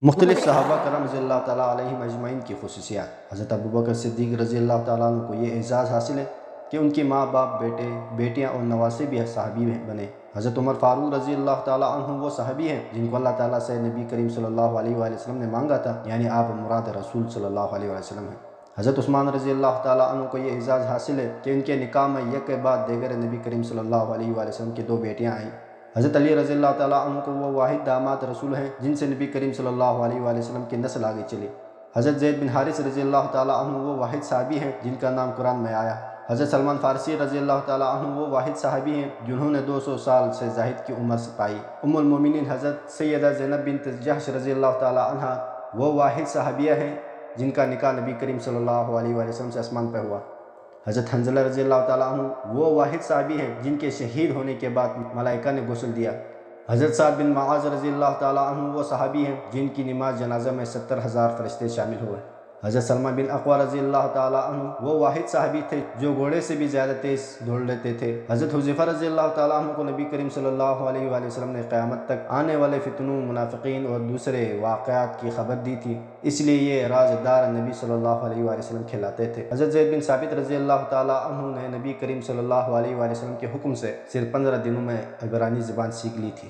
مختلف صحابہ کرام رضی اللہ تعالیٰ علیہم اجمعین کی خصوصیات۔ حضرت ابوبکر صدیق رضی اللہ تعالیٰ عنہ کو یہ اعزاز حاصل ہے کہ ان کی ماں باپ، بیٹے، بیٹیاں اور نواسے بھی صحابی بنے۔ حضرت عمر فاروق رضی اللہ تعالیٰ عنہ وہ صحابی ہیں جن کو اللہ تعالیٰ سے نبی کریم صلی اللہ علیہ وآلہ وسلم نے مانگا تھا، یعنی آپ مراد رسول صلی اللہ علیہ وآلہ وسلم ہیں۔ حضرت عثمان رضی اللہ تعالیٰ عنہ کو یہ اعزاز حاصل ہے کہ ان کے نکاح میں یک کے بعد دیگر نبی کریم صلی اللہ علیہ وآلہ وسلم کی 2 بیٹیاں آئیں۔ حضرت علی رضی اللہ تعالیٰ عنہ کو وہ واحد داماد رسول ہیں جن سے نبی کریم صلی اللہ علیہ وآلہ وسلم کی نسل آگے چلی۔ حضرت زید بن حارث رضی اللہ تعالیٰ عنہ وہ واحد صحابی ہیں جن کا نام قرآن میں آیا۔ حضرت سلمان فارسی رضی اللہ تعالیٰ عنہ وہ واحد صحابی ہیں جنہوں نے 200 سال سے زائد کی عمر پائی۔ ام المومنین حضرت سیدہ زینب بنت جحش رضی اللہ تعالیٰ عنہ وہ واحد صحابیہ ہیں جن کا نکاح نبی کریم صلی اللہ علیہ وآلہ وسلم سے آسمان پہ ہوا۔ حضرت حنظلہ رضی اللہ تعالیٰ عنہ وہ واحد صحابی ہیں جن کے شہید ہونے کے بعد ملائکہ نے غسل دیا۔ حضرت سعد بن معاذ رضی اللہ تعالیٰ عنہ وہ صحابی ہیں جن کی نماز جنازہ میں 70,000 فرشتے شامل ہوئے۔ حضرت سلمہ بن اقوع رضی اللہ تعالیٰ عنہ وہ واحد صحابی تھے جو گھوڑے سے بھی زیادہ تیز دوڑ لیتے تھے۔ حضرت حذیفہ رضی اللہ تعالیٰ عنہ کو نبی کریم صلی اللہ علیہ وآلہ وسلم نے قیامت تک آنے والے فتنوں، منافقین اور دوسرے واقعات کی خبر دی تھی، اس لیے یہ رازدار نبی صلی اللہ علیہ وآلہ وسلم کھلاتے تھے۔ حضرت زید بن ثابت رضی اللہ تعالیٰ عنہ نے نبی کریم صلی اللہ علیہ وآلہ وسلم کے حکم سے صرف 15 دنوں میں عبرانی زبان سیکھ لی تھی۔